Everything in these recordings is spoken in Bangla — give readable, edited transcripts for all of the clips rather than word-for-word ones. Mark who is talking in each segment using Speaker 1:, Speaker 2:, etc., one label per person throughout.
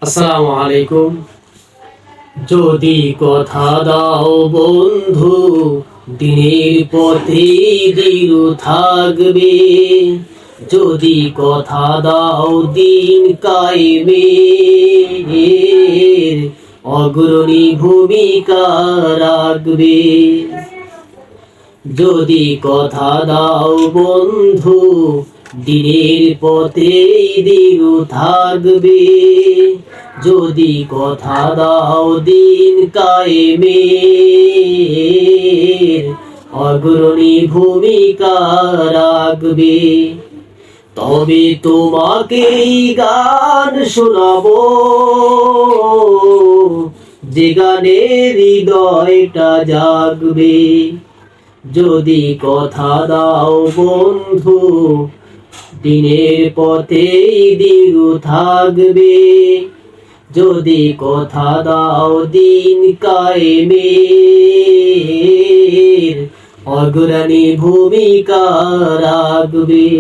Speaker 1: আসসালামু আলাইকুম। যদি কথা দাও বন্ধু, দিনের পথে দৃঢ় থাকবে। যদি কথা দাও দিন কায়েমের, অগ্রণী ভূমিকা রাখবে। যদি কথা দাও বন্ধু, দিনের পথে দৃঢ় থাকবে। যদি কথা দাও দিন কায়েমের, অগ্রণী ভূমিকা রাখবে। তবে তোমাকে গান শোনাবো, যে গানে হৃদয়টা জাগবে। যদি কথা দাও বন্ধু, দিনের পথে দৃঢ় থাকবে। যদি কথা দাও দিন কায়েমের, অগ্রণী ভূমিকা রাখবে।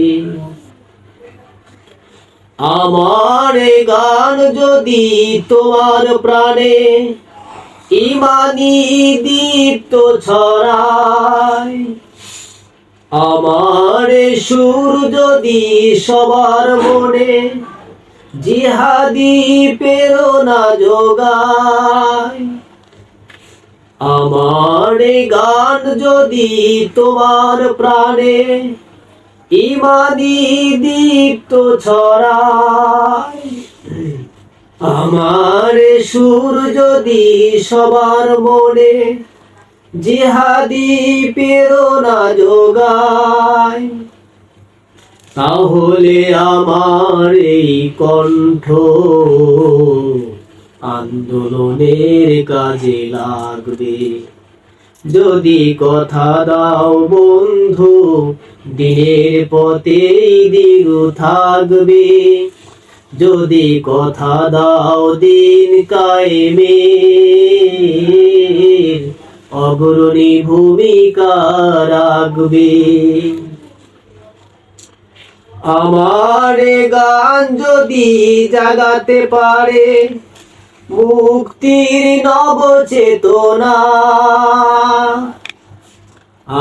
Speaker 1: আমার গান যদি তোমার প্রাণে ইমানি দীপ্ত ছড়ায়, আমার সুর যদি সবার মনে জিহাদি প্রেরণা যোগায়, আমার গান যদি তোমার প্রাণে ইমানি দীপ্ত ছড়ায়, আমার সুর যদি সবার মনে জিহাদি প্রেরণা যোগায়, তাহলে আমার এই কণ্ঠ আন্দোলনের কাজে লাগবে। যদি কথা দাও বন্ধু, দিনের পথে দৃঢ় থাকবে। যদি কথা দাও দিন কায়েমের, অগ্রণী ভূমিকা রাখবে। আমার গান যদি জাগাতে পারে মুক্তির নব চেতনা,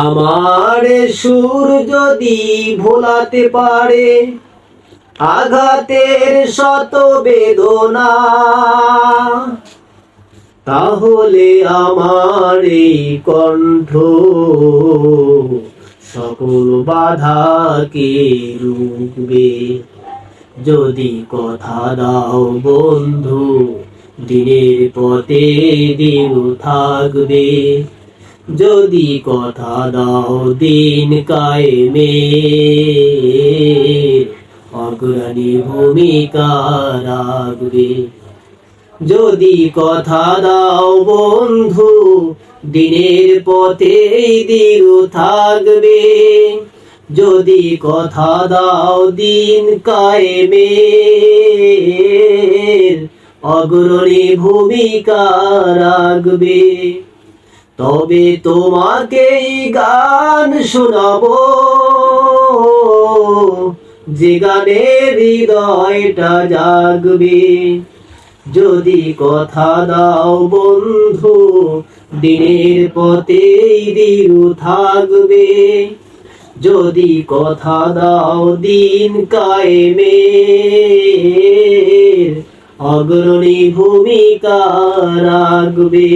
Speaker 1: আমার সুর যদি ভোলাতে পারে আঘাতের শত বেদনা, তাহলে আমার এই কণ্ঠ সকল বাধাকে রুখবে। যদি কথা দাও বন্ধু, দিনের পথে দৃঢ় থাকবে। যদি কথা দাও দিন কায়েমের, অগ্রণী ভূমিকা রাখবে। যদি কথা দাও বন্ধু, দিনের পথে দৃঢ় থাকবে। যদি কথা দাও দিন কায়েমের, অগ্রণী ভূমিকা রাখবে। তবে তোমাকে গান শোনাবো, যে গানে হৃদয়টা জাগবে। যদি কথা দাও বন্ধু, দিনের পথে দৃঢ় থাকবে। যদি কথা দাও দিন কায়েমের, অগ্রণী ভূমিকা রাখবে।